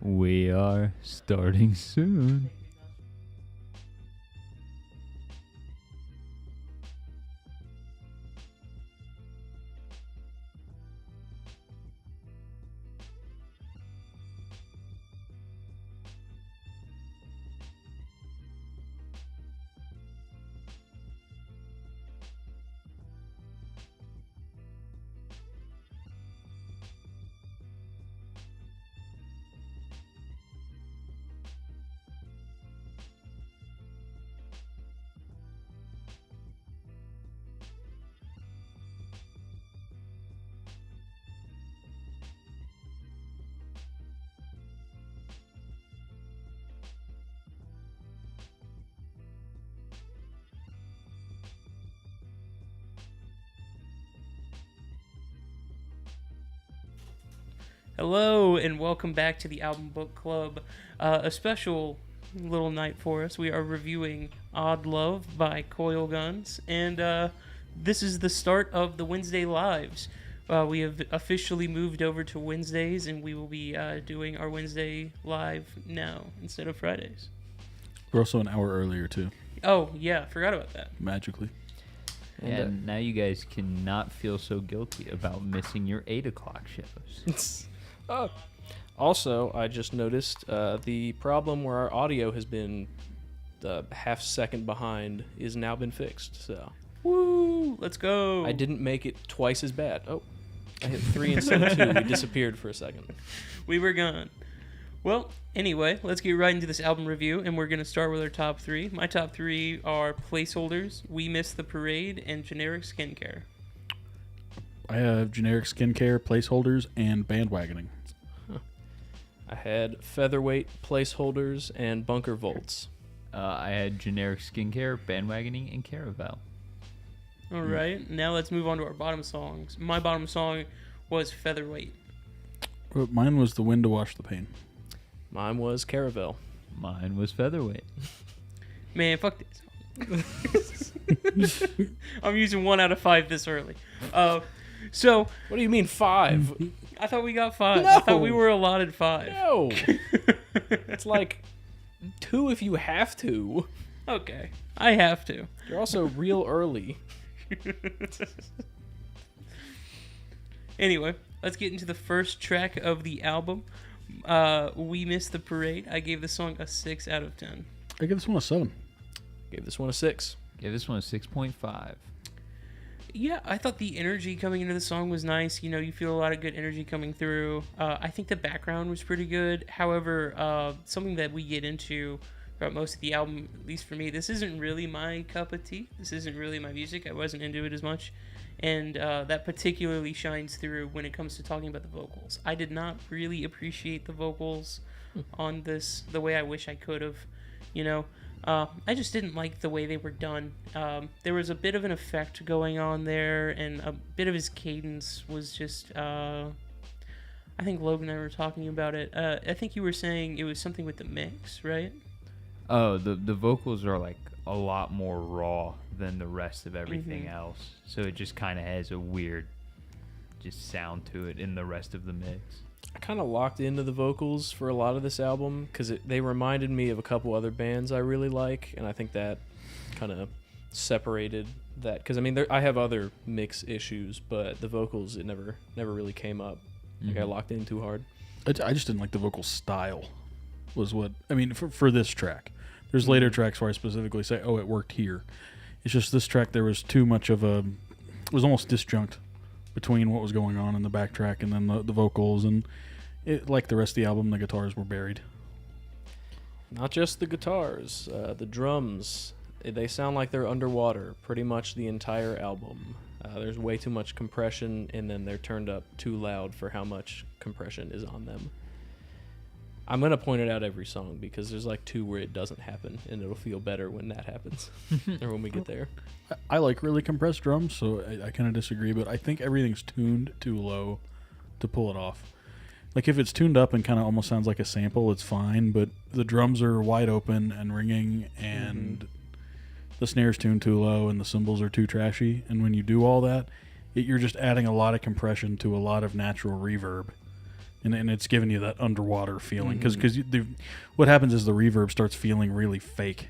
We are starting soon. Hello and welcome back to the Album Book Club. A special little night for us. We are reviewing Odd Love by Coilguns, and this is the start of the Wednesday Lives. We have officially moved over to Wednesdays, and we will be doing our Wednesday Live now instead of Fridays. We're also an hour earlier, too. Oh, yeah, forgot about that. Magically. And now you guys cannot feel so guilty about missing your 8 o'clock shows. Also, I just noticed the problem where our audio has been half second behind is now been fixed. So, Woo! Let's go! I didn't make it twice as bad. Oh, I hit 3 instead of 2. We disappeared for a second. We were gone. Well, anyway, let's get right into this album review, and we're going to start with our top 3. My top 3 are Placeholders, We Miss the Parade, and Generic Skincare. I have generic skincare, placeholders, and bandwagoning. I had Featherweight, Placeholders, and Bunker Volts. I had generic skincare, bandwagoning, and caravel. All right, now let's move on to our bottom songs. My bottom song was Featherweight. Mine was The Wind to Wash the Pain. Mine was Caravel. Mine was featherweight. Man, fuck this. I'm using 1 out of 5 this early. So, What do you mean 5? I thought we got 5. No. I thought we were allotted 5. No. It's like 2 if you have to. Okay, I have to. You're also real early. Anyway, let's get into the first track of the album. We Miss the Parade. I gave the song a 6 out of 10. I give this one a 7. Gave this one a 6. Gave this one a 6.5. Yeah, I thought the energy coming into the song was nice. You know, you feel a lot of good energy coming through. I think the background was pretty good. However, something that we get into throughout most of the album, at least for me, this isn't really my cup of tea. This isn't really my music. I wasn't into it as much. And that particularly shines through when it comes to talking about the vocals. I did not really appreciate the vocals on this the way I wish I could have, you know. I just didn't like the way they were done. There was a bit of an effect going on there, and a bit of his cadence was just... I think Logan and I were talking about it. I think you were saying it was something with the mix, right? Oh, the vocals are like a lot more raw than the rest of everything else. So it just kind of has a weird just sound to it in the rest of the mix. I kind of locked into the vocals for a lot of this album because they reminded me of a couple other bands I really like, and I think that kind of separated that. Because, I mean, I have other mix issues, but the vocals, it never really came up. Like, I locked in too hard. I just didn't like the vocal style, was what... I mean, for this track. There's later tracks where I specifically say, oh, it worked here. It's just this track, there was too much of a... It was almost disjunct between what was going on in the backtrack and then the vocals, and like the rest of the album, the guitars were buried. Not just the guitars, the drums, they sound like they're underwater pretty much the entire album. There's way too much compression, and then they're turned up too loud for how much compression is on them. I'm going to point it out every song because there's like 2 where it doesn't happen, and it'll feel better when that happens or when we get there. I like really compressed drums, so I kind of disagree, but I think everything's tuned too low to pull it off. Like, if it's tuned up and kind of almost sounds like a sample, it's fine, but the drums are wide open and ringing, and the snare's tuned too low, and the cymbals are too trashy, and when you do all that, you're just adding a lot of compression to a lot of natural reverb, and it's giving you that underwater feeling because what happens is the reverb starts feeling really fake.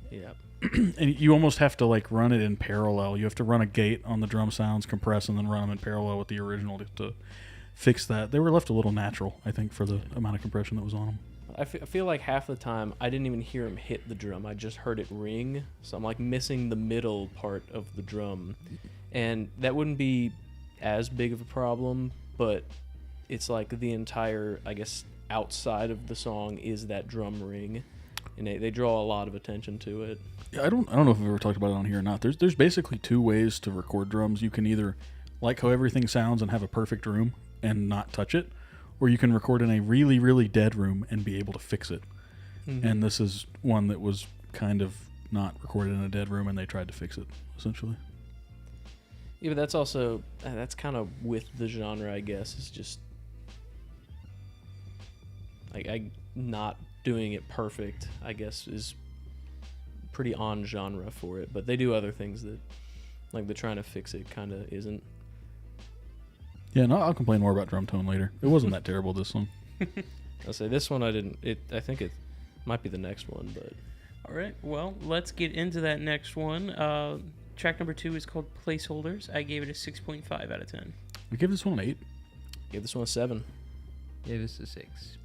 Yeah. And you almost have to like run it in parallel. You have to run a gate on the drum sounds, compress, and then run them in parallel with the original to fix that. They were left a little natural, I think, for the amount of compression that was on them. I feel like half the time I didn't even hear him hit the drum. I just heard it ring. So I'm like missing the middle part of the drum. And that wouldn't be as big of a problem, but it's like the entire, I guess, outside of the song is that drum ring. And they draw a lot of attention to it. Yeah, I don't know if we've ever talked about it on here or not. There's basically two ways to record drums. You can either like how everything sounds and have a perfect room and not touch it, or you can record in a really, really dead room and be able to fix it. Mm-hmm. And this is one that was kind of not recorded in a dead room, and they tried to fix it, essentially. Yeah, but that's also, that's kind of with the genre, I guess. It's just, I not doing it perfect, I guess, is pretty on genre for it. But they do other things that, like, the trying to fix it kind of isn't. Yeah, no, I'll complain more about drum tone later. It wasn't that terrible, this one. I'll say this one I didn't. I think it might be the next one, but. All right, well, let's get into that next one. Track number 2 is called Placeholders. I gave it a 6.5 out of 10. I give this one an 8. Gave this one a 7. Gave this a 6.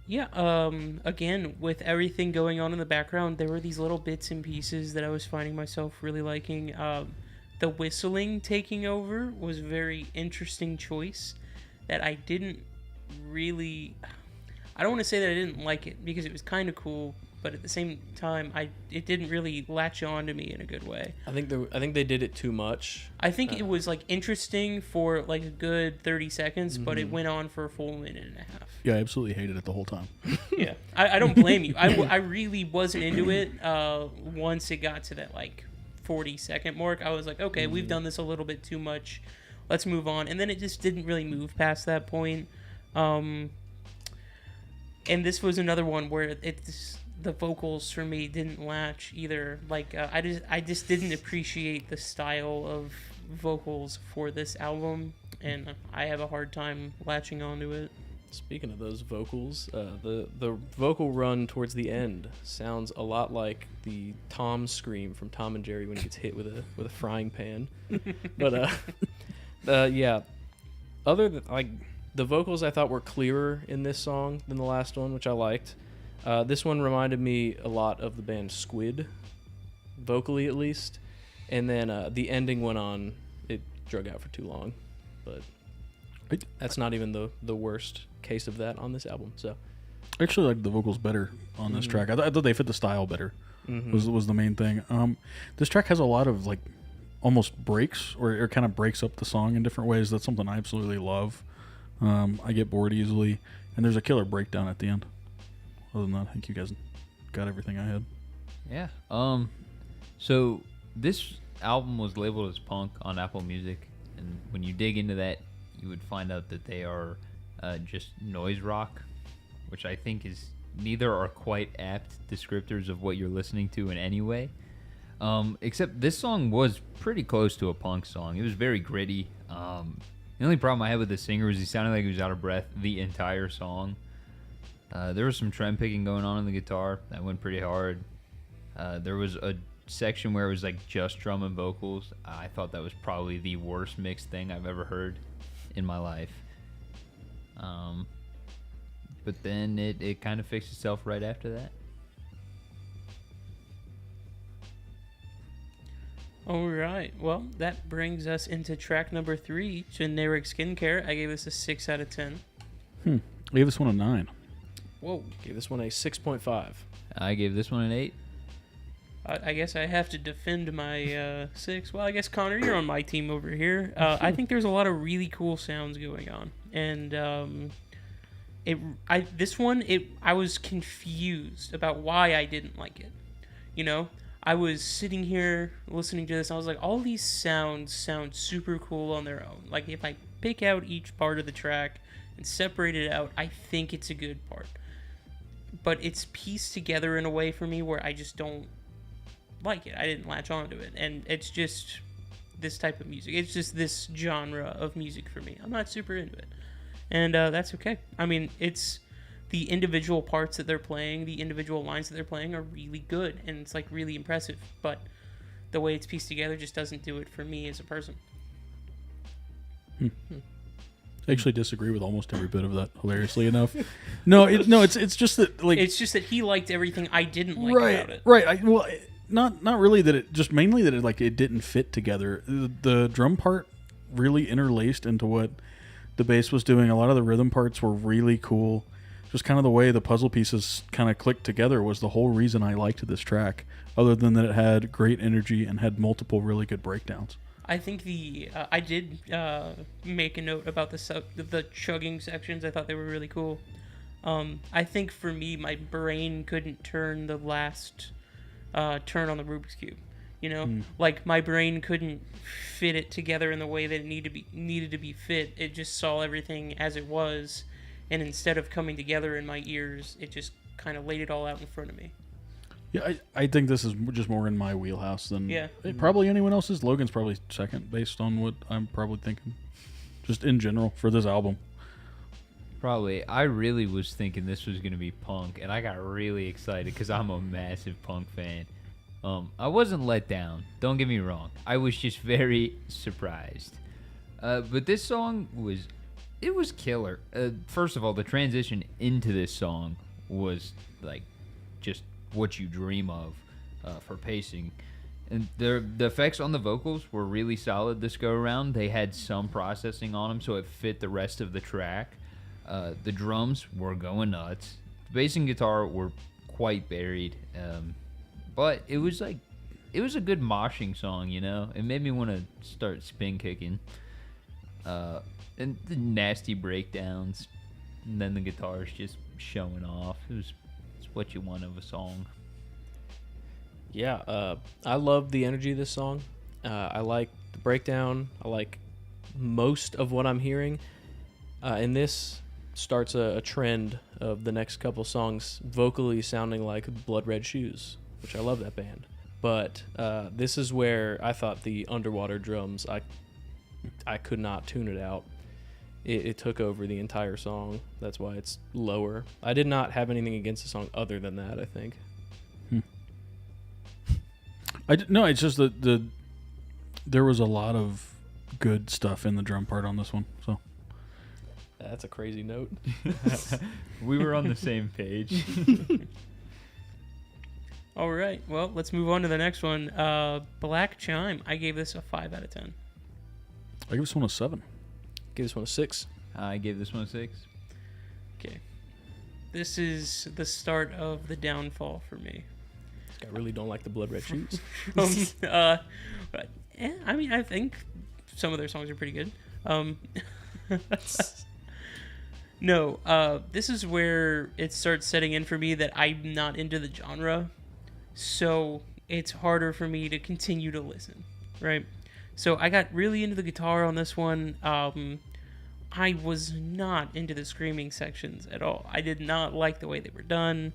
Yeah, again, with everything going on in the background, there were these little bits and pieces that I was finding myself really liking. The whistling taking over was a very interesting choice that I didn't really... I don't want to say that I didn't like it, because it was kind of cool, but at the same time, it didn't really latch on to me in a good way. I think they did it too much. I think it was like interesting for like a good 30 seconds, but it went on for a full minute and a half. Yeah, I absolutely hated it the whole time. Yeah, I don't blame you. I really wasn't into it once it got to that like 40-second mark. I was like, okay, we've done this a little bit too much. Let's move on. And then it just didn't really move past that point. And this was another one where the vocals for me didn't latch either. Like I just didn't appreciate the style of vocals for this album, and I have a hard time latching onto it. Speaking of those vocals, the vocal run towards the end sounds a lot like the Tom scream from Tom and Jerry when he gets hit with a frying pan. But yeah, other than like the vocals, I thought were clearer in this song than the last one, which I liked. This one reminded me a lot of the band Squid, vocally at least. And then the ending went on. It drug out for too long, but that's not even the worst case of that on this album. So I actually like the vocals better on this track. I thought they fit the style better. Was the main thing. This track has a lot of like almost breaks or kind of breaks up the song in different ways. That's something I absolutely love. I get bored easily, and there's a killer breakdown at the end. Other than that, I think you guys got everything I had. Yeah. So this album was labeled as punk on Apple Music, and when you dig into that, you would find out that they are just noise rock, which I think is neither are quite apt descriptors of what you're listening to in any way. Except this song was pretty close to a punk song. It was very gritty. The only problem I had with the singer was he sounded like he was out of breath the entire song. There was some trem picking going on the guitar that went pretty hard. There was a section where it was like just drum and vocals. I thought that was probably the worst mixed thing I've ever heard in my life. But then it kind of fixed itself right after that. All right. Well, that brings us into track number 3, Generic Skincare. I gave this a 6 out of 10. I gave this one a 9. Whoa. gave this one a 6.5. I gave this one an 8. I guess I have to defend my 6. Well, I guess, Connor, you're on my team over here. I think there's a lot of really cool sounds going on. And I was confused about why I didn't like it. You know? I was sitting here listening to this, and I was like, all these sounds sound super cool on their own. Like, if I pick out each part of the track and separate it out, I think it's a good part. But it's pieced together in a way for me where I just don't like it. I didn't latch onto it. And it's just this type of music. It's just this genre of music for me. I'm not super into it. and that's okay. I mean, it's the individual parts that they're playing, the individual lines that they're playing are really good, and it's like really impressive. But the way it's pieced together just doesn't do it for me as a person. I actually disagree with almost every bit of that. Hilariously enough, it's just that like It's just that he liked everything I didn't like right, about it. right. Not really that it just mainly that it didn't fit together. The drum part really interlaced into what the bass was doing. A lot of the rhythm parts were really cool. Just kind of the way the puzzle pieces kind of clicked together was the whole reason I liked this track. Other than that, it had great energy and had multiple really good breakdowns. I think I did make a note about the chugging sections. I thought they were really cool. I think for me, my brain couldn't turn the last turn on the Rubik's Cube. You know, like my brain couldn't fit it together in the way that it needed to be fit. It just saw everything as it was, and instead of coming together in my ears, it just kind of laid it all out in front of me. Yeah, I think this is just more in my wheelhouse than probably anyone else's. Logan's probably second based on what I'm probably thinking, just in general for this album. Probably. I really was thinking this was going to be punk, and I got really excited because I'm a massive punk fan. I wasn't let down. Don't get me wrong. I was just very surprised. But this song was killer. First of all, the transition into this song was like just what you dream of for pacing. And the effects on the vocals were really solid this go around. They had some processing on them, so it fit the rest of the track. The drums were going nuts. The bass and guitar were quite buried. But it was a good moshing song, you know? It made me want to start spin kicking. And the nasty breakdowns. And then the guitars just showing off. It's what you want of a song. Yeah, I love the energy of this song. I like the breakdown. I like most of what I'm hearing. And this starts a trend of the next couple songs vocally sounding like Blood Red Shoes, which I love that band. But this is where I thought the underwater drums, I could not tune it out. It took over the entire song. That's why it's lower. I did not have anything against the song other than that, I think. No, it's just that there was a lot of good stuff in the drum part on this one. So that's a crazy note. We were on the same page. All right, well, let's move on to the next one. Black Chime. I gave this a 5 out of 10. I give this one a 7. Give this one a 6. I gave this one a 6. Okay. This is the start of the downfall for me. I really don't like the Blood Red Shoes. But, I mean, I think some of their songs are pretty good. No, this is where it starts setting in for me that I'm not into the genre, so it's harder for me to continue to listen, right? So I got really into the guitar on this one. I was not into the screaming sections at all. I did not like the way they were done.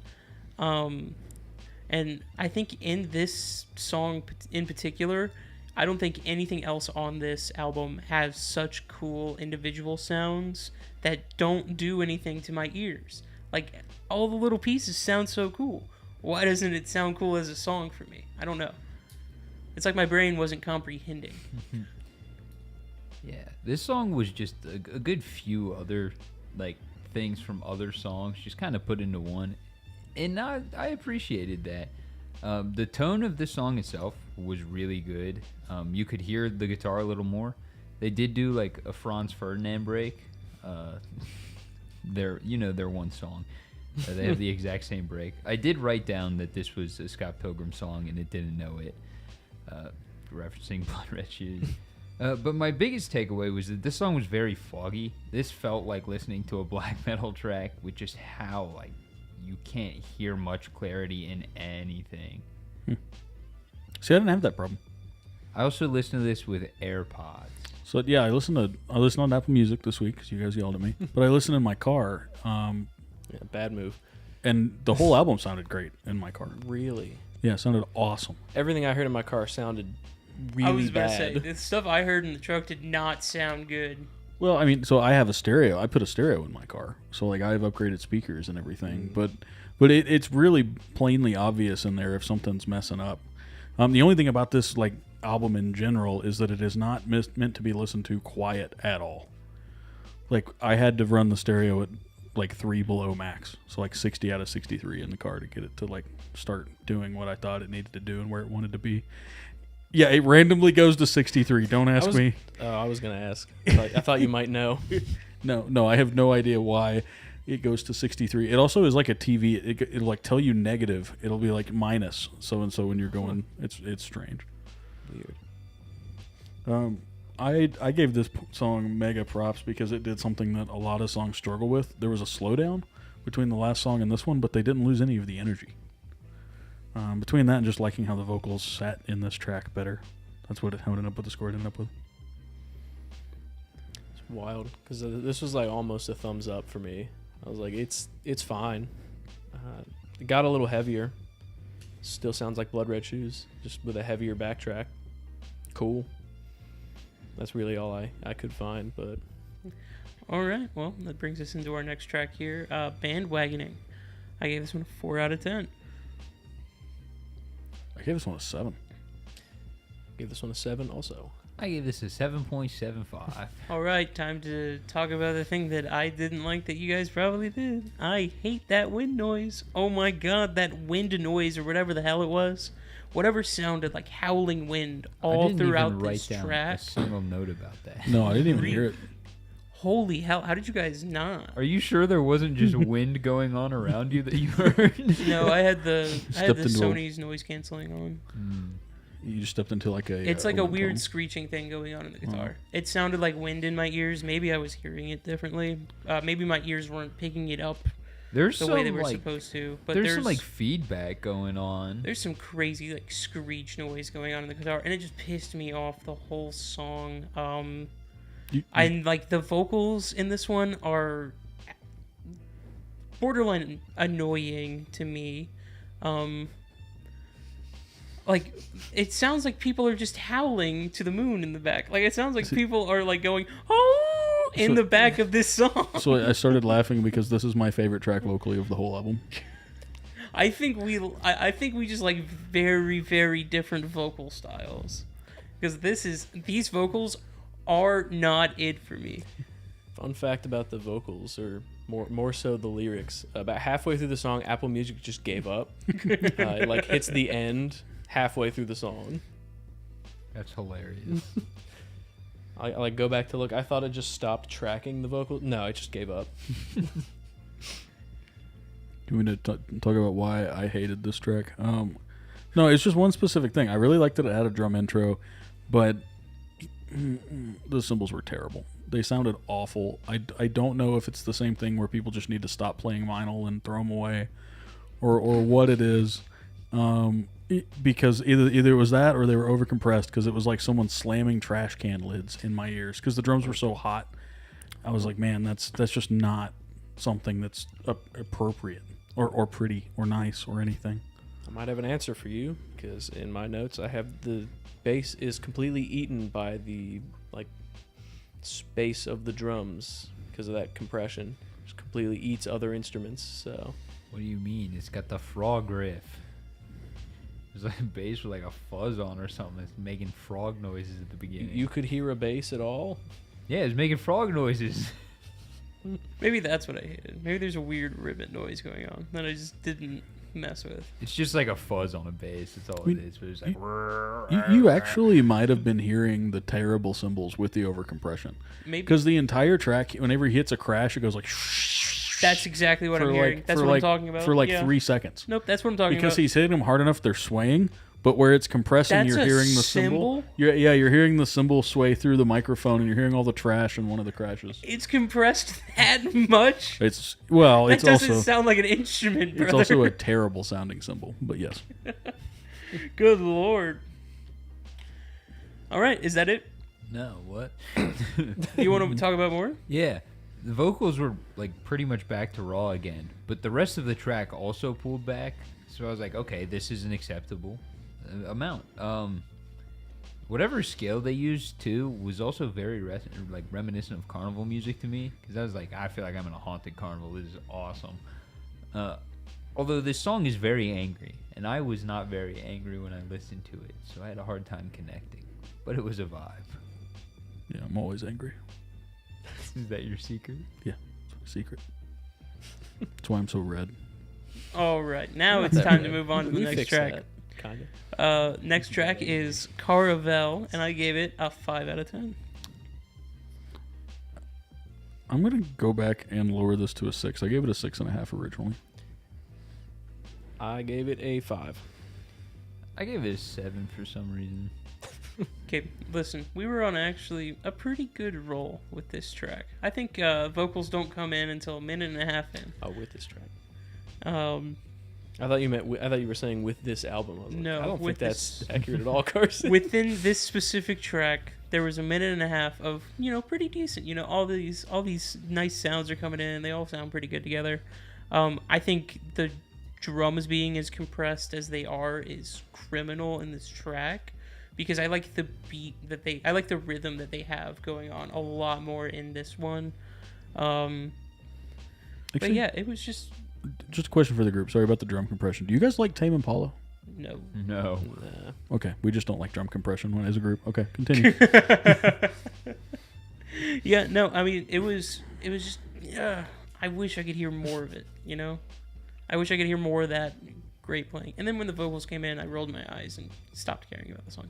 And I think in this song in particular, I don't think anything else on this album has such cool individual sounds that don't do anything to my ears. Like, all the little pieces sound so cool. Why doesn't it sound cool as a song for me? I don't know. It's like my brain wasn't comprehending. Yeah, this song was just a good few other like things from other songs just kind of put into one. And I appreciated that. The tone of the song itself was really good. You could hear the guitar a little more. They did do like a Franz Ferdinand break. Their one song. They have the exact same break. I did write down that this was a Scott Pilgrim song and it didn't know it. Referencing Blood Red Shoes. But my biggest takeaway was that this song was very foggy. This felt like listening to a black metal track with just how like you can't hear much clarity in anything. See, I didn't have that problem. I also listened to this with AirPods. So yeah, I listened on Apple Music this week because you guys yelled at me. But I listened in my car. Yeah, bad move. And the whole album sounded great in my car. Really? Yeah, it sounded awesome. Everything I heard in my car sounded really bad. I was about to say, the stuff I heard in the truck did not sound good. Well, I mean, so I have a stereo. I put a stereo in my car, so like I have upgraded speakers and everything. But it's really plainly obvious in there if something's messing up. The only thing about this like album in general is that it is not meant to be listened to quiet at all. Like I had to run the stereo at like 3 below max, so like 60 out of 63 in the car to get it to like start doing what I thought it needed to do and where it wanted to be. Yeah, it randomly goes to 63. Don't ask me. Oh, I was gonna ask. I thought you might know. No, I have no idea why it goes to 63. It also is like a TV. It'll like tell you negative. It'll be like minus so and so when you're going. It's strange. Weird. I gave this song mega props because it did something that a lot of songs struggle with. There was a slowdown between the last song and this one, but they didn't lose any of the energy. Between that and just liking how the vocals sat in this track better, that's what it ended up with. The score it ended up with. It's wild because this was like almost a thumbs up for me. I was like, it's fine. It got a little heavier. Still sounds like Blood Red Shoes, just with a heavier backtrack. Cool. That's really all I could find, but... All right, well, that brings us into our next track here, Bandwagoning. I gave this one a 4 out of 10. I gave this one a 7. Gave this one a 7 also. I gave this a 7.75. All right, time to talk about the thing that I didn't like that you guys probably did. I hate that wind noise. Oh my god, that wind noise or whatever the hell it was. Whatever sounded like howling wind all throughout this track. I didn't even write down a single note about that. No, I didn't even hear it. Holy hell, how did you guys not? Are you sure there wasn't just wind going on around you that you heard? No, I had the Stepped into Sony's noise canceling on. You just stepped into like a... It's like a wind weird tunnel. screeching thing going on in the guitar. It sounded like wind in my ears. Maybe I was hearing it differently. Maybe my ears weren't picking it up There's the some way they were like, supposed to. But there's some like feedback going on. there's some crazy like screech noise going on in the guitar, and it just pissed me off the whole song. And like the vocals in this one are borderline annoying to me. Like it sounds like people are just howling to the moon in the back. Like it sounds like people are like going oh in the back of this song. So I started laughing because this is my favorite track vocally of the whole album. I think we just like very, very different vocal styles, because these vocals are not it for me. Fun fact about the vocals, or more so the lyrics. About halfway through the song, Apple Music just gave up. It like hits the end halfway through the song. That's hilarious. I like go back to look. I thought it just stopped tracking the vocal. No, it just gave up. Do we need to talk about why I hated this track? No, it's just one specific thing. I really liked that it had a drum intro, but the cymbals were terrible. They sounded awful. I don't know if it's the same thing where people just need to stop playing vinyl and throw them away, or what it is. Because either it was that or they were overcompressed, because it was like someone slamming trash can lids in my ears because the drums were so hot. I was like, man, that's just not something that's appropriate or pretty or nice or anything. I might have an answer for you, because in my notes I have the bass is completely eaten by the like space of the drums because of that compression. Just completely eats other instruments. So What do you mean? It's got the frog riff. There's like a bass with like a fuzz on or something that's making frog noises at the beginning. you could hear a bass at all? Yeah, it's making frog noises. Maybe that's what I hated. Maybe there's a weird ribbon noise going on that I just didn't mess with. It's just like a fuzz on a bass. That's all it is. But it's like You actually might have been hearing the terrible cymbals with the overcompression, Maybe because the entire track, whenever he hits a crash, it goes like that's exactly what I'm for hearing. like- That's for what like- I'm talking about. for like Yeah. 3 seconds. Nope, that's what I'm talking Because about. he's hitting them hard enough, they're swaying. But where it's compressing, That's you're a hearing the cymbal. cymbal? You're hearing the cymbal sway through the microphone, and you're hearing all the trash in one of the crashes. It's compressed that much. It's That doesn't also sound like an instrument, brother. it's also a terrible sounding cymbal. But yes, Good lord. All right, is that it? no, what? You want to talk about more? Yeah, the vocals were like pretty much back to raw again, but the rest of the track also pulled back. So I was like, okay, this is an acceptable amount. whatever scale they used too was also very reminiscent of carnival music to me, because I was like, I feel like I'm in a haunted carnival. This is awesome. Although this song is very angry, and I was not very angry when I listened to it, so I had a hard time connecting. But it was a vibe. Yeah, I'm always angry. Is that your secret? Yeah, secret. That's why I'm so red. All right, now Not it's that time to bad. move on to the We next fixed track. that, kind of. Next track is Caravel, and I gave it a 5 out of 10. I'm gonna go back and lower this to a 6. I gave it a 6.5 originally. I gave it a 5. I gave it a 7 for some reason. Okay, listen, we were on actually a pretty good roll with this track. I think vocals don't come in until a minute and a half in. Oh, with this track. I I thought you meant. I thought you were saying with this album. I was like, No, I don't think with that's this- accurate at all, Carson. Within this specific track, there was a minute and a half of, pretty decent. All these nice sounds are coming in. They all sound pretty good together. I think the drums being as compressed as they are is criminal in this track, because I like the beat I like the rhythm that they have going on a lot more in this one. But Actually, yeah, it was just just a question for the group. Sorry about the drum compression. Do you guys like Tame Impala? no. No. Nah. Okay, we just don't like drum compression as a group. Okay, continue. Yeah, no, I mean, it was just, I wish I could hear more of it, I wish I could hear more of that great playing. And then when the vocals came in, I rolled my eyes and stopped caring about the song.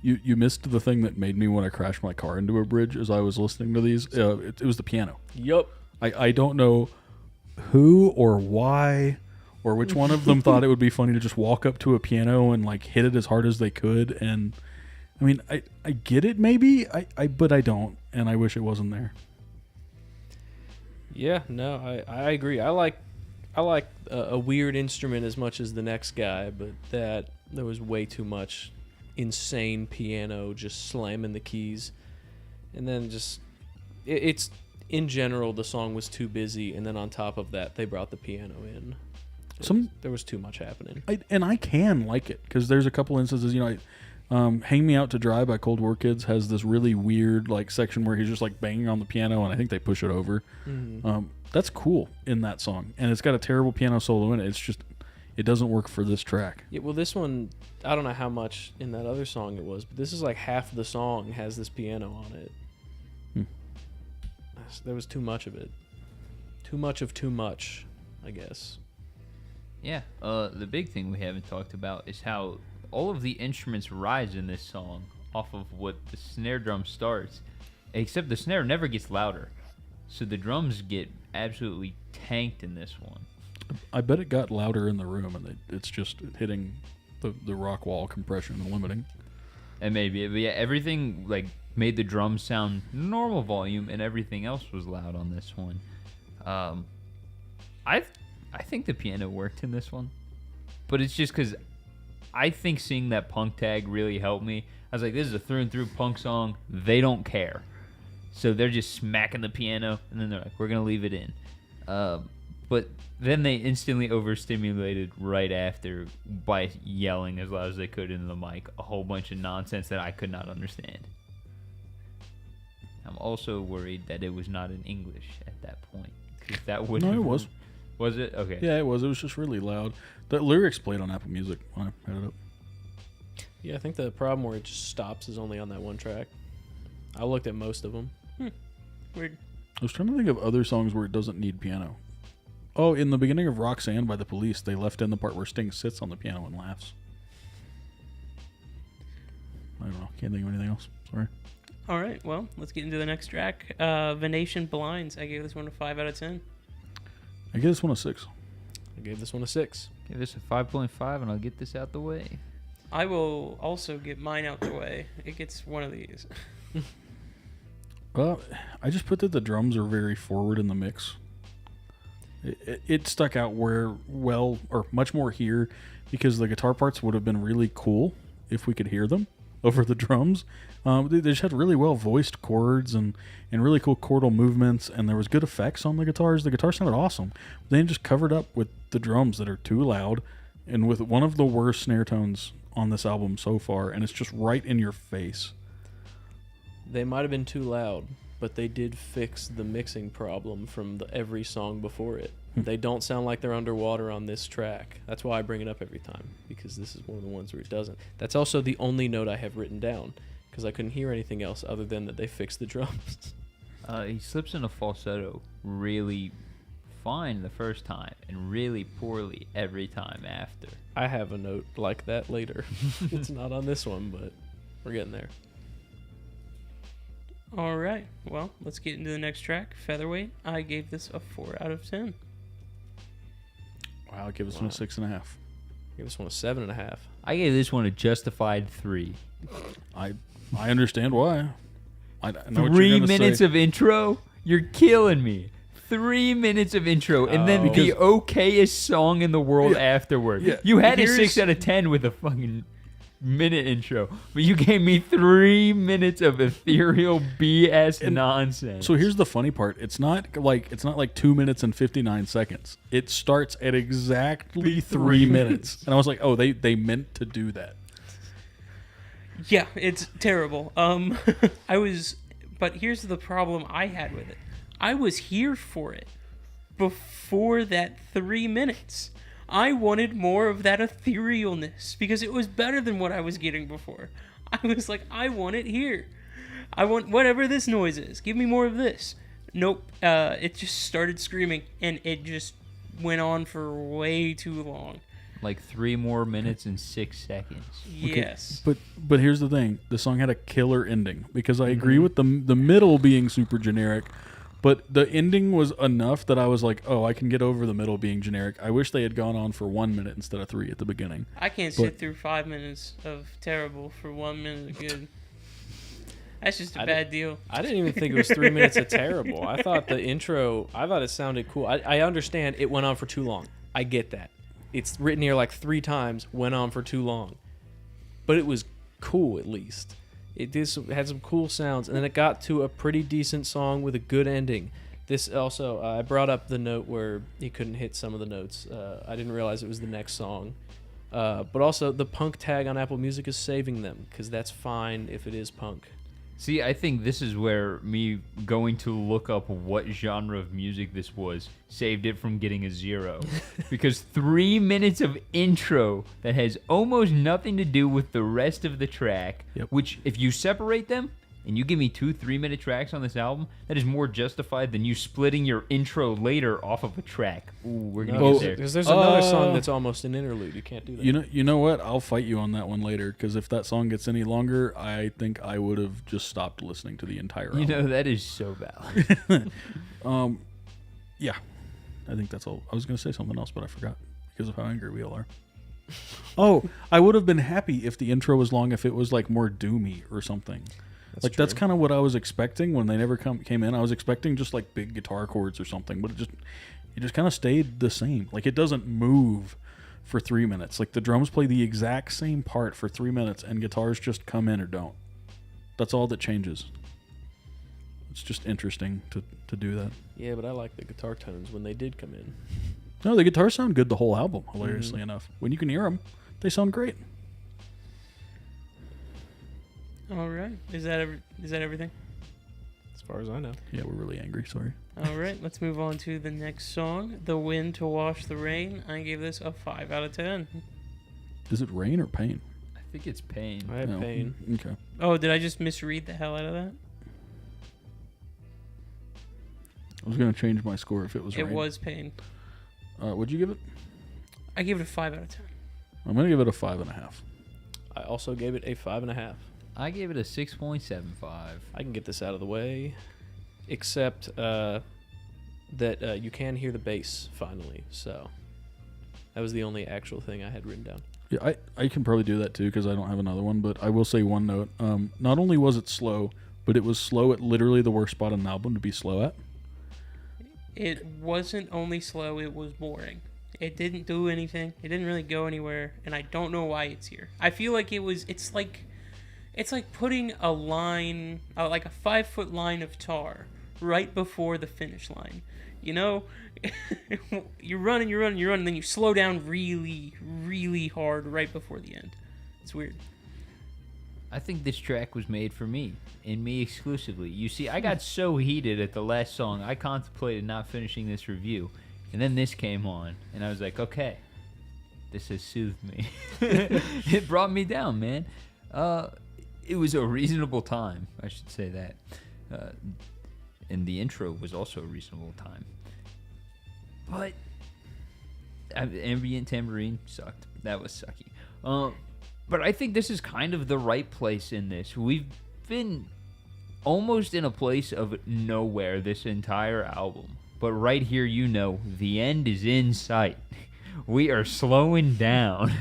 You missed the thing that made me want to crash my car into a bridge as I was listening to these. It was the piano. Yup. I don't know who or why or which one of them thought it would be funny to just walk up to a piano and like hit it as hard as they could. And I mean, I get it maybe, but I don't, and I wish it wasn't there. Yeah. No, I agree. I like a weird instrument as much as the next guy, but there was way too much insane piano just slamming the keys, and then just it's in general the song was too busy, and then on top of that they brought the piano in. There was too much happening. I can like it because there's a couple instances, Hang Me Out to Dry by Cold War Kids has this really weird like section where he's just like banging on the piano, and I think they push it over. Mm-hmm. That's cool in that song, and it's got a terrible piano solo in it. It's just, it doesn't work for this track. Yeah, well, this one, I don't know how much in that other song it was, but this is like half the song has this piano on it. There was too much of it. Too much of too much, I guess. Yeah. The big thing we haven't talked about is how all of the instruments rise in this song off of what the snare drum starts, except the snare never gets louder. So the drums get absolutely tanked in this one. I bet it got louder in the room, and it's just hitting the rock wall compression and limiting. And maybe, but yeah, everything like made the drums sound normal volume, and everything else was loud on this one. I think the piano worked in this one, but it's just because I think seeing that punk tag really helped me. I was like, this is a through and through punk song. They don't care, so they're just smacking the piano, and then they're like, we're gonna leave it in. But then they instantly overstimulated right after by yelling as loud as they could into the mic a whole bunch of nonsense that I could not understand. I'm also worried that it was not in English at that point, because that would. No, it was. Was it? Okay. Yeah, it was. It was just really loud. The lyrics played on Apple Music when I had it up. Yeah, I think the problem where it just stops is only on that one track. I looked at most of them. Weird. I was trying to think of other songs where it doesn't need piano. Oh, in the beginning of Roxanne by the Police, they left in the part where Sting sits on the piano and laughs. I don't know. Can't think of anything else. Sorry. All right, well, let's get into the next track. Venetian Blinds. I gave this one a 5 out of 10. I give this one a 6. I gave this one a 6. Give this a 5.5, and I'll get this out the way. I will also get mine out the way. It gets one of these. I just put that the drums are very forward in the mix. It stuck out much more here, because the guitar parts would have been really cool if we could hear them over the drums. They just had really well voiced chords and really cool chordal movements, and there was good effects on the guitars. The guitar sounded awesome. They just covered up with the drums that are too loud and with one of the worst snare tones on this album so far, and it's just right in your face. They might have been too loud, but they did fix the mixing problem from every song before it. They don't sound like they're underwater on this track. That's why I bring it up every time, because this is one of the ones where it doesn't. That's also the only note I have written down, because I couldn't hear anything else other than that they fixed the drums. He slips in a falsetto really fine the first time and really poorly every time after. I have a note like that later. It's not on this one, but we're getting there. All right. Well, let's get into the next track, Featherweight. I gave this a 4 out of 10. Wow, I give this one a 6.5. I give this one a 7.5. I gave this one a justified 3. I understand why. I know what you're 3 gonna minutes say. of intro? You're killing me. 3 minutes of intro, and then the Because- okayest song in the world afterward. Yeah. You had a Here's- 6 out of 10 with a fucking minute intro, but you gave me 3 minutes of ethereal BS nonsense. So here's the funny part. It's not like 2 minutes and 59 seconds. It starts at exactly 3 minutes. And I was like, oh, they meant to do that. Yeah, it's terrible. But here's the problem I had with it. I was here for it before that 3 minutes. I wanted more of that etherealness because it was better than what I was getting before. I was like, I want it here. I want whatever this noise is. Give me more of this. Nope. It just started screaming, and it just went on for way too long. Like 3 more minutes and 6 seconds. Yes. But here's the thing. The song had a killer ending because I agree with the middle being super generic, but the ending was enough that I was like, oh, I can get over the middle being generic. I wish they had gone on for 1 minute instead of 3 at the beginning. I can't sit through 5 minutes of terrible for 1 minute of good. That's just a bad deal. I didn't even think it was 3 minutes of terrible. I thought the intro, it sounded cool. I understand it went on for too long. I get that. It's written here like 3 times, went on for too long. But it was cool at least. It had some cool sounds, and then it got to a pretty decent song with a good ending. This also, I brought up the note where he couldn't hit some of the notes. I didn't realize it was the next song. But also, the punk tag on Apple Music is saving them, because that's fine if it is punk. See, I think this is where me going to look up what genre of music this was saved it from getting a 0. Because 3 minutes of intro that has almost nothing to do with the rest of the track, which if you separate them and you give me 2 3-minute tracks on this album, that is more justified than you splitting your intro later off of a track. Ooh, we're going to get there. Because there's another song that's almost an interlude. You can't do that. You know what? I'll fight you on that one later because if that song gets any longer, I think I would have just stopped listening to the entire album. You know, that is so valid. Yeah, I think that's all. I was going to say something else, but I forgot because of how angry we all are. Oh, I would have been happy if the intro was long, if it was like more doomy or something. That's kind of what I was expecting when they never came in. I was expecting just like big guitar chords or something, but it just kind of stayed the same. Like it doesn't move for 3 minutes. Like the drums play the exact same part for 3 minutes, and guitars just come in or don't. That's all that changes. It's just interesting to do that. Yeah, but I like the guitar tones when they did come in. No, the guitars sound good the whole album, hilariously enough. When you can hear them, they sound great. All right. Is that everything? As far as I know. Yeah, we're really angry. Sorry. All right. Let's move on to the next song, "The Wind to Wash the Rain." I gave this a 5 out of 10. Is it rain or pain? I think it's pain. I have pain. Okay. Oh, did I just misread the hell out of that? I was going to change my score if it was It rain. was pain. What'd you give it? I gave it a 5 out of 10. I'm going to give it a 5.5. I also gave it a 5.5. I gave it a 6.75. I can get this out of the way, except that you can hear the bass finally. So that was the only actual thing I had written down. Yeah, I can probably do that too because I don't have another one, but I will say one note. Not only was it slow, but it was slow at literally the worst spot on the album to be slow at. It wasn't only slow, it was boring. It didn't do anything. It didn't really go anywhere, and I don't know why it's here. I feel like it's like putting a line, like a 5-foot line of tar right before the finish line. You know, you're running, and then you slow down really, really hard right before the end. It's weird. I think this track was made for me and me exclusively. You see, I got so heated at the last song, I contemplated not finishing this review. And then this came on, and I was like, okay, this has soothed me. It brought me down, man. It was a reasonable time, I should say that. And the intro was also a reasonable time. But ambient tambourine sucked. That was sucky. But I think this is kind of the right place in this. We've been almost in a place of nowhere this entire album. But right here, the end is in sight. We are slowing down.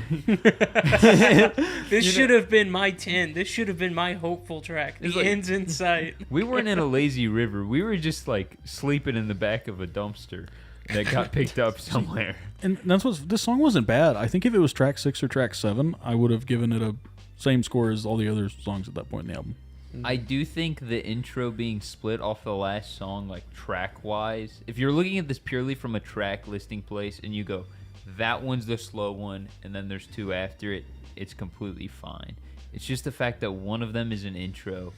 This should have been my 10. This should have been my hopeful track. The end's in sight. We weren't in a lazy river. We were just like sleeping in the back of a dumpster that got picked up somewhere. And that's what this song wasn't bad. I think if it was track 6 or track 7, I would have given it a same score as all the other songs at that point in the album. I do think the intro being split off the last song, like track-wise, if you're looking at this purely from a track listing place and you go, that one's the slow one, and then there's 2 after it, it's completely fine. It's just the fact that one of them is an intro,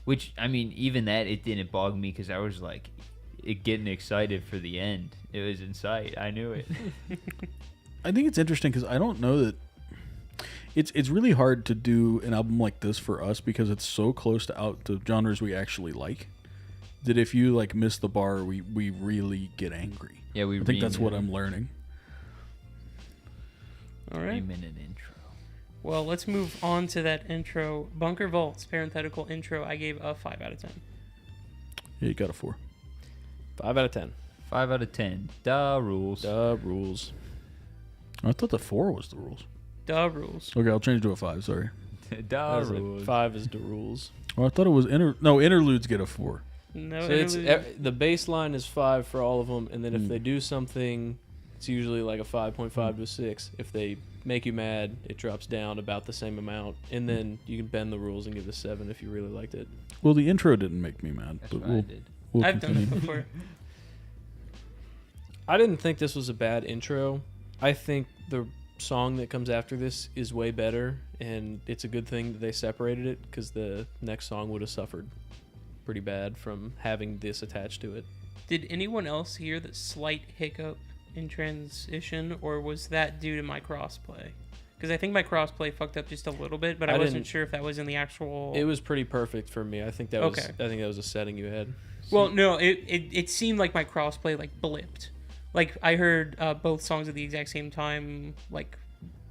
which, I mean, even that, it didn't bog me because I was like, getting excited for the end. It was in sight. I knew it. I think it's interesting because I don't know that it's really hard to do an album like this for us because it's so close to genres we actually like that if you like miss the bar, we really get angry. Yeah, I think that's what I'm learning. All right. 3-minute intro. Well, let's move on to that intro. Bunker Vault's parenthetical intro, I gave a 5 out of 10. Yeah, you got a 4. 5 out of 10. 5 out of 10. Duh, rules. Duh, rules. I thought the 4 was the rules. Duh rules. Okay, I'll change to a 5. Sorry. Duh, rules. 5 is the rules. Well, I thought it was interludes get a 4. No, So it's the baseline is 5 for all of them, and then if they do something, it's usually like a 5.5 to a 6. If they make you mad, it drops down about the same amount, and then you can bend the rules and give it a 7 if you really liked it. Well, the intro didn't make me mad, That's but what I did. we'll I've done continue. it before. I didn't think this was a bad intro. I think the song that comes after this is way better, and it's a good thing that they separated it because the next song would have suffered pretty bad from having this attached to it. Did anyone else hear the slight hiccup in transition, or was that due to my crossplay? Because I think my crossplay fucked up just a little bit, but I wasn't sure if that was in the actual. It was pretty perfect for me. I think that was. Okay. I think that was a setting you had. Well, no, it seemed like my crossplay like blipped. Like I heard both songs at the exact same time. Like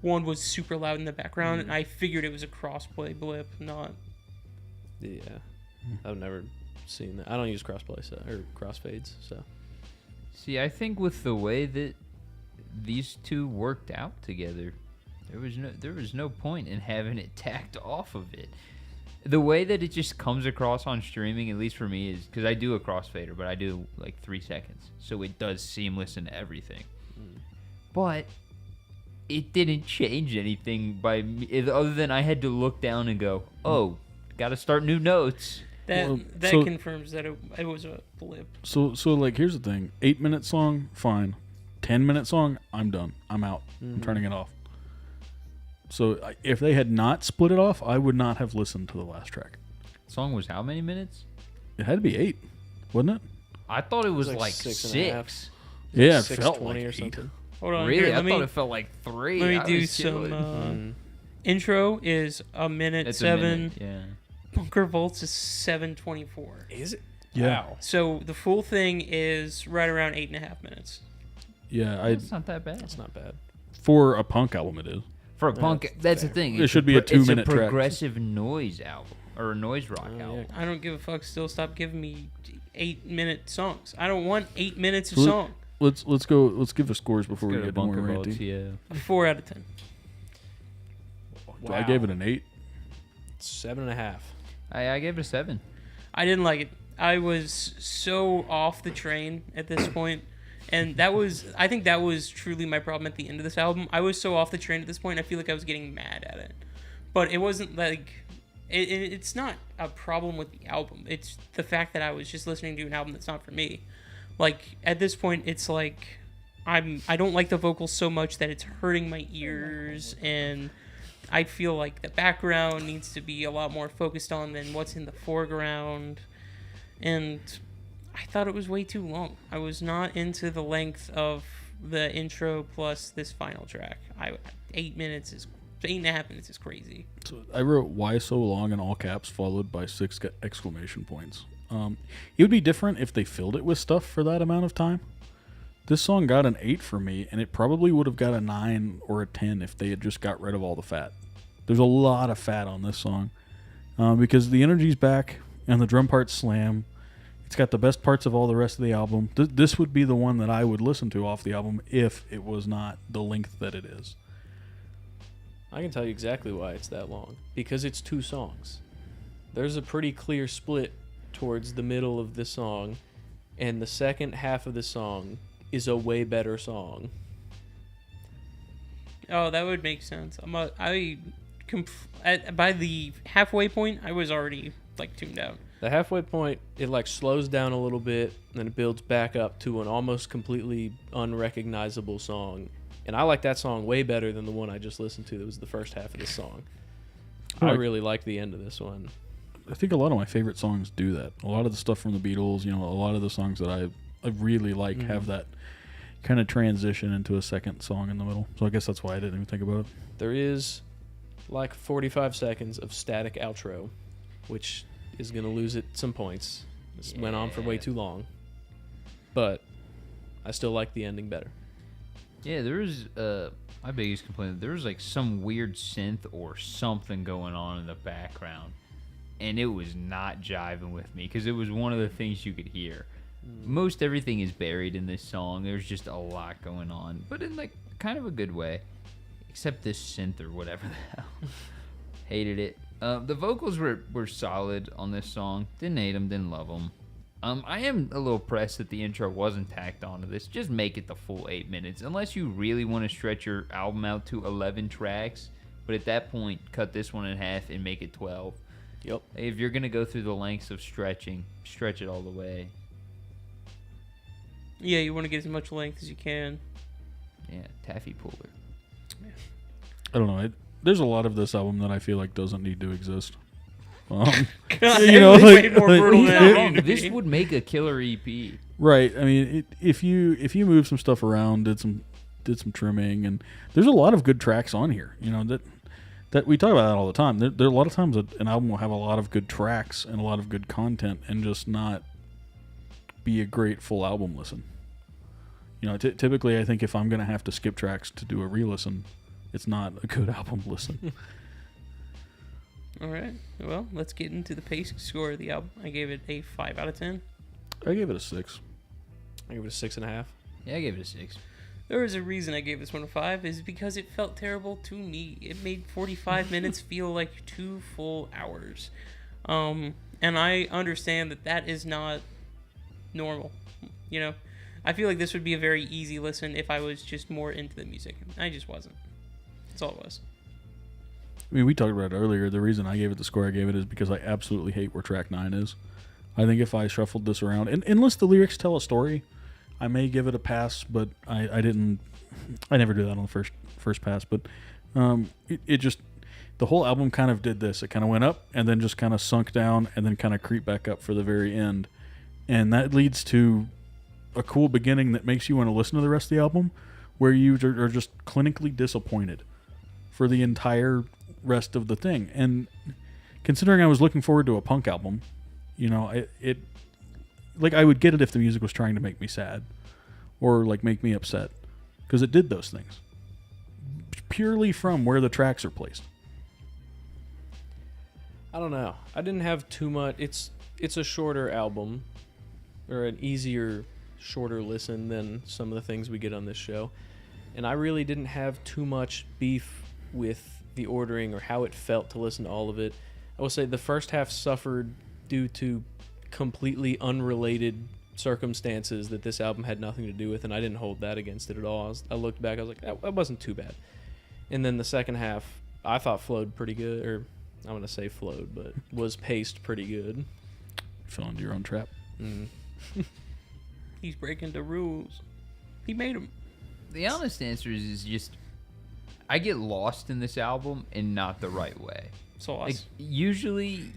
one was super loud in the background, and I figured it was a crossplay blip, not. Yeah, I've never seen that. I don't use crossplay or crossfades, so. See, I think with the way that these two worked out together, there was no point in having it tacked off of it. The way that it just comes across on streaming, at least for me, is because I do a crossfader, but I do like 3 seconds, so it does seamless in everything. But it didn't change anything by me, other than I had to look down and go, "Oh, got to start new notes." That confirms that it was a blip. So like here's the thing: 8-minute song, fine. 10-minute song, I'm done. I'm out. I'm turning it off. So if they had not split it off, I would not have listened to the last track. The song was how many minutes? It had to be 8, wasn't it? I thought it was like like 6.5. 6. Yeah, it 6:20 felt like or 8. something. Hold on, Really? here, I thought it felt like 3. let me I do was chilling. some. Intro is a minute It's 7. a minute, yeah. Bunker Volts is 7:24. Is it? Yeah. Wow. So the full thing is right around 8.5 minutes. Yeah, It's not that bad. That's not bad. for a punk album it is. For a punk, that's the thing. It should be a 2-minute It's a track. progressive noise album or a noise rock yeah. album. I don't give a fuck. Still, stop giving me 8-minute songs. I don't want 8 minutes of Let- song. Let's go. Let's give the scores before we Go to get more Bunker Vaults, ranty. yeah. 4 out of 10. I gave it an 8. 7.5. I gave it a 7. I didn't like it. I was so off the train at this point, and I think that was truly my problem at the end of this album. I was so off the train at this point, I feel like I was getting mad at it. But it wasn't like, it's not a problem with the album. It's the fact that I was just listening to an album that's not for me. Like, at this point, it's like, I don't like the vocals so much that it's hurting my ears, and I feel like the background needs to be a lot more focused on than what's in the foreground. And I thought it was way too long. I was not into the length of the intro plus this final track. 8.5 minutes is crazy. So I wrote "Why so long" in all caps, followed by 6 exclamation points. It would be different if they filled it with stuff for that amount of time. This song got an 8 for me, and it probably would have got a 9 or a 10 if they had just got rid of all the fat. There's a lot of fat on this song because the energy's back and the drum parts slam. It's got the best parts of all the rest of the album. This would be the one that I would listen to off the album if it was not the length that it is. I can tell you exactly why it's that long. Because it's 2 songs. There's a pretty clear split towards the middle of the song, and the second half of the song is a way better song. Oh, that would make sense. By the halfway point, I was already like tuned out. The halfway point, it like slows down a little bit, and then it builds back up to an almost completely unrecognizable song. And I like that song way better than the one I just listened to. That was the first half of the song. I really like the end of this one. I think a lot of my favorite songs do that. A lot of the stuff from the Beatles, a lot of the songs that I really like have that kind of transition into a second song in the middle. So I guess that's why I didn't even think about it. There is like 45 seconds of static outro, which is going to lose it some points. This went on for way too long. But I still like the ending better. Yeah, there was my biggest complaint. There was like some weird synth or something going on in the background, and it was not jiving with me because it was one of the things you could hear. Most everything is buried in this song. There's just a lot going on, but in like kind of a good way, except this synth or whatever the hell. Hated it. The vocals were solid on this song. Didn't hate them, didn't love them. I am a little pressed that the intro wasn't tacked onto this. Just make it the full 8 minutes, unless you really want to stretch your album out to 11 tracks. But at that point, cut this one in half and make it 12. Yep. If you're gonna go through the lengths of stretching, stretch it all the way. Yeah, you want to get as much length as you can. Yeah, taffy puller. I don't know. There's a lot of this album that I feel like doesn't need to exist. God, it's way more brutal He's than not it wrong. needed to This be. would make a killer EP. Right. I mean, if you move some stuff around, did some trimming, and there's a lot of good tracks on here. That we talk about that all the time. There are a lot of times that an album will have a lot of good tracks and a lot of good content, and just not be a great full album listen. Typically, I think if I'm going to have to skip tracks to do a re-listen, it's not a good album listen. All right. Well, let's get into the pace score of the album. I gave it a 5 out of 10. I gave it a 6. I give it a 6.5. Yeah, I gave it a 6. There was a reason I gave this one a 5, is because it felt terrible to me. It made 45 minutes feel like 2 full hours. And I understand that is not normal. I feel like this would be a very easy listen if I was just more into the music. I just wasn't. That's all it was. I mean, we talked about it earlier. The reason I gave it the score I gave it is because I absolutely hate where track 9 is. I think if I shuffled this around, and unless the lyrics tell a story, I may give it a pass, but I didn't. I never do that on the first pass. But it just, the whole album kind of did this. It kind of went up and then just kind of sunk down and then kind of creeped back up for the very end. And that leads to a cool beginning that makes you want to listen to the rest of the album, where you are just clinically disappointed for the entire rest of the thing. And considering I was looking forward to a punk album, it like I would get it if the music was trying to make me sad or like make me upset, because it did those things purely from where the tracks are placed. I don't know. I didn't have too much. It's a shorter album, or an easier, shorter listen than some of the things we get on this show. And I really didn't have too much beef with the ordering or how it felt to listen to all of it. I will say the first half suffered due to completely unrelated circumstances that this album had nothing to do with, and I didn't hold that against it at all. I looked back, I was like, that wasn't too bad. And then the second half, I thought flowed pretty good, or I'm going to say flowed, but was paced pretty good. Fell into your own trap. He's breaking the rules. He made them. The honest answer is just I get lost in this album in not the right way. Sauce. Like, usually,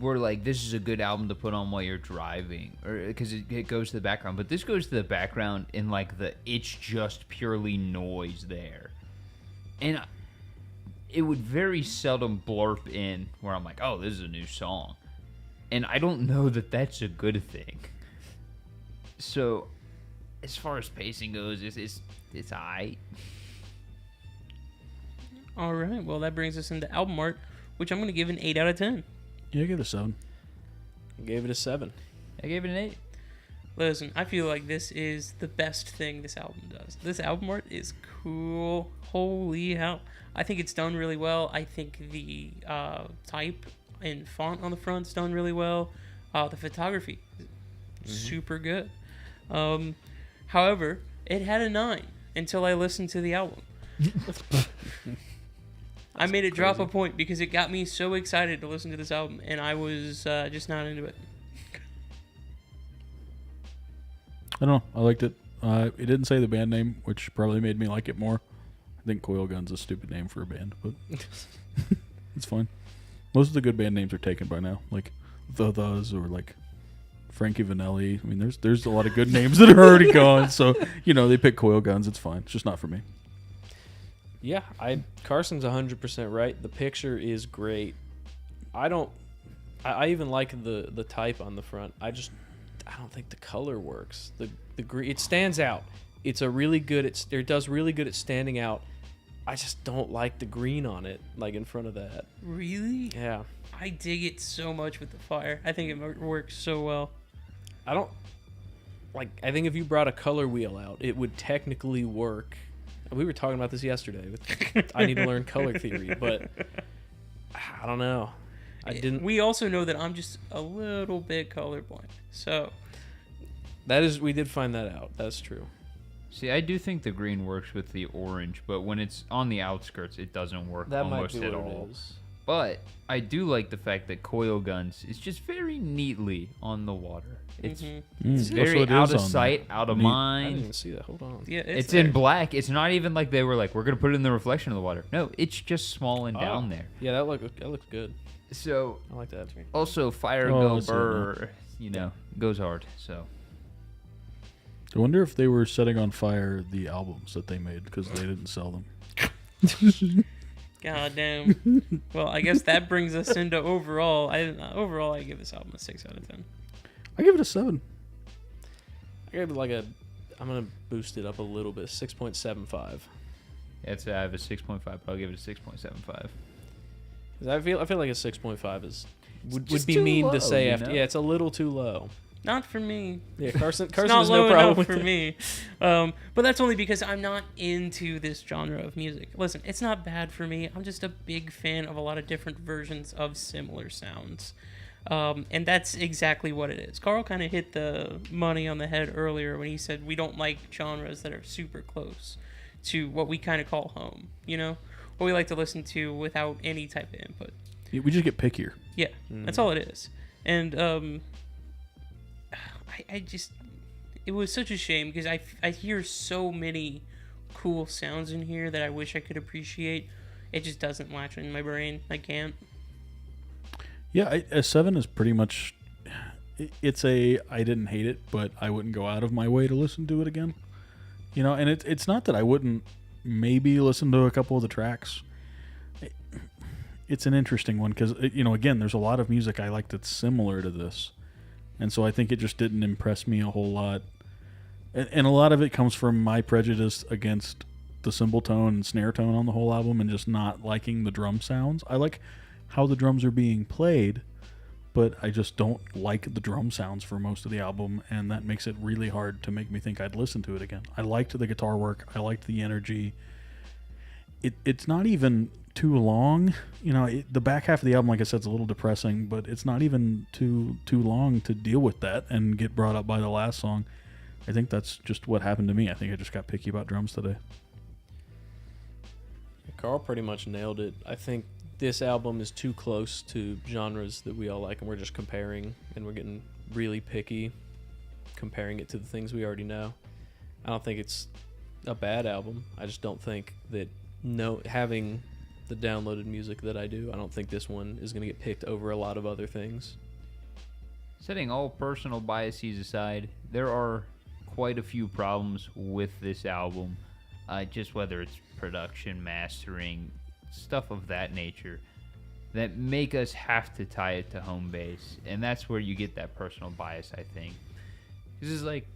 we're like, this is a good album to put on while you're driving, or because it goes to the background. But this goes to the background in like it's just purely noise there, and it would very seldom blurp in where I'm like, oh, this is a new song, and I don't know that that's a good thing. So, as far as pacing goes, it's alright. All right. Well, that brings us into album art, which I'm going to give an 8 out of 10. Yeah, I give it a 7. I gave it a 7. I gave it an 8. Listen, I feel like this is the best thing this album does. This album art is cool. Holy hell. I think it's done really well. I think the type and font on the front's done really well. The photography is super good. However, it had a 9 until I listened to the album. I made it drop a point because it got me so excited to listen to this album, and I was just not into it. I don't know. I liked it. It didn't say the band name, which probably made me like it more. I think Coilguns is a stupid name for a band, but it's fine. Most of the good band names are taken by now, like Thes or like Frankie Vanelli. I mean, there's a lot of good names that are already gone, so they pick Coilguns. It's fine. It's just not for me. Yeah, Carson's 100% right. The picture is great. I even like the type on the front. I don't think the color works. The green, it stands out. It does really good at standing out. I just don't like the green on it, like in front of that. Really? Yeah. I dig it so much with the fire. I think it works so well. I think if you brought a color wheel out, it would technically work. We were talking about this yesterday. I need to learn color theory, but I don't know. We also know that I'm just a little bit colorblind, so we did find that out. That's true. See, I do think the green works with the orange, but when it's on the outskirts, it doesn't work almost at all. But I do like the fact that Coilguns is just very neatly on the water. It's very out of sight, out of I mind. didn't even see that. Hold on. yeah, It's in black. It's not even like they were like, we're going to put it in the reflection of the water. No, it's just small and down there. Yeah, that looks good. So, I like that. also, Fire Oh, Go that's it, Burr, goes hard. So, I wonder if they were setting on fire the albums that they made because they didn't sell them. God damn. Well, I guess that brings us into overall. I give this album a 6 out of 10. I give it a 7. I gave it I'm gonna boost it up a little bit. 6.75. I have a 6.5, but I'll give it a 6.75. I feel like a 6.5 would just be too mean low, to say you after. know? Yeah, it's a little too low. Not for me. Yeah, Carson It's not has low no problem enough with for it. me. But that's only because I'm not into this genre of music. Listen, it's not bad for me. I'm just a big fan of a lot of different versions of similar sounds. And that's exactly what it is. Carl kind of hit the money on the head earlier when he said we don't like genres that are super close to what we kind of call home, what we like to listen to without any type of input. We just get pickier. Yeah, that's all it is. And it was such a shame because I hear so many cool sounds in here that I wish I could appreciate. It just doesn't latch in my brain. I can't. Yeah, a 7 is pretty much. It's I didn't hate it, but I wouldn't go out of my way to listen to it again. And it's not that I wouldn't maybe listen to a couple of the tracks. It's an interesting one because again, there's a lot of music I like that's similar to this, and so I think it just didn't impress me a whole lot. And a lot of it comes from my prejudice against the cymbal tone and snare tone on the whole album, and just not liking the drum sounds. I like how the drums are being played, but I just don't like the drum sounds for most of the album, and that makes it really hard to make me think I'd listen to it again. I liked the guitar work. I liked the energy. It's not even too long. The back half of the album, like I said, is a little depressing, but it's not even too long to deal with that and get brought up by the last song. I think that's just what happened to me. I think I just got picky about drums today. Carl pretty much nailed it. I think this album is too close to genres that we all like, and we're just comparing, and we're getting really picky comparing it to the things we already know. I don't think it's a bad album. I just don't think that No, having the downloaded music that I do, I don't think this one is going to get picked over a lot of other things. Setting all personal biases aside, there are quite a few problems with this album. Just whether it's production, mastering, stuff of that nature, that make us have to tie it to home base. And that's where you get that personal bias, I think. This is like,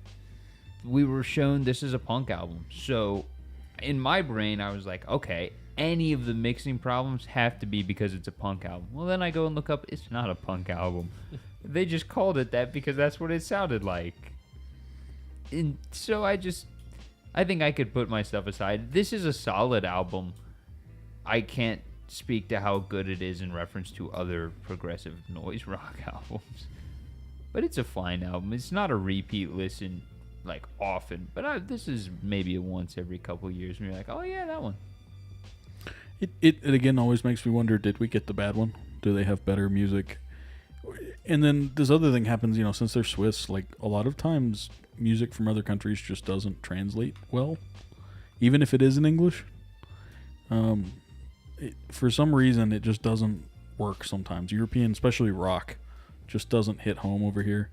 we were shown this is a punk album. So in my brain, I was like, okay, any of the mixing problems have to be because it's a punk album. Well, then I go and look up, it's not a punk album. They just called it that because that's what it sounded like. And so I think I could put my stuff aside. This is a solid album. I can't speak to how good it is in reference to other progressive noise rock albums. But it's a fine album. It's not a repeat listen like often, but this is maybe a once every couple years and you're like, oh yeah, that one. It again always makes me wonder, did we get the bad one? Do they have better music? And then this other thing happens, since they're Swiss, like a lot of times music from other countries just doesn't translate well, even if it is in English. For some reason, it just doesn't work sometimes. European, especially rock, just doesn't hit home over here.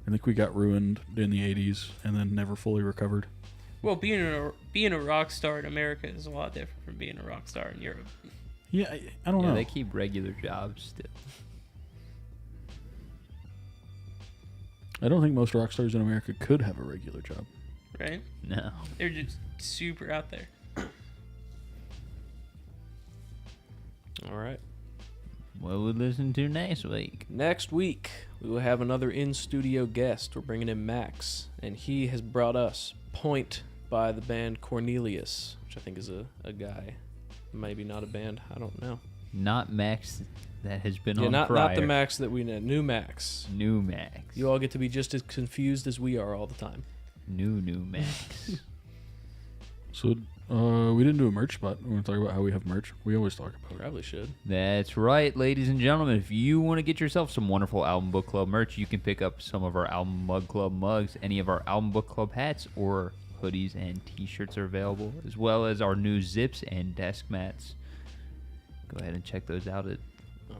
I think we got ruined in the 80s and then never fully recovered. Well, being a rock star in America is a lot different from being a rock star in Europe. Yeah, I don't know. They keep regular jobs still. I don't think most rock stars in America could have a regular job. Right? No. They're just super out there. All right. What we listen to next week? Next week, we will have another in-studio guest. We're bringing in Max, and he has brought us Point by the band Cornelius, which I think is a guy. Maybe not a band. I don't know. Not Max that has been on not prior. the Max that we know. New Max. New Max. You all get to be just as confused as we are all the time. New Max. So we didn't do a merch spot. We want to talk about how we have merch. We always talk about it. Probably should. That's right, ladies and gentlemen. If you want to get yourself some wonderful Album Book Club merch, you can pick up some of our Album Mug Club mugs, any of our Album Book Club hats, or hoodies and t-shirts are available, as well as our new zips and desk mats. Go ahead and check those out at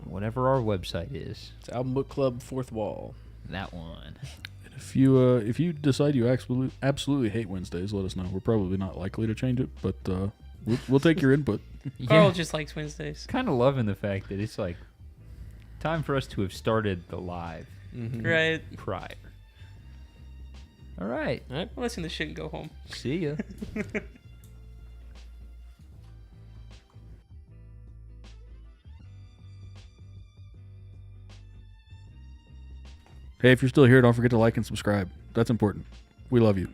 whatever our website is. It's Album Book Club Fourth Wall. That one. And if you decide you absolutely hate Wednesdays, let us know. We're probably not likely to change it, but we'll take your input. Carl just likes Wednesdays. Kind of loving the fact that it's like time for us to have started the live Right. prior. All right. All right. Well, listen to this shit and go home. See ya. Hey, if you're still here, don't forget to like and subscribe. That's important. We love you.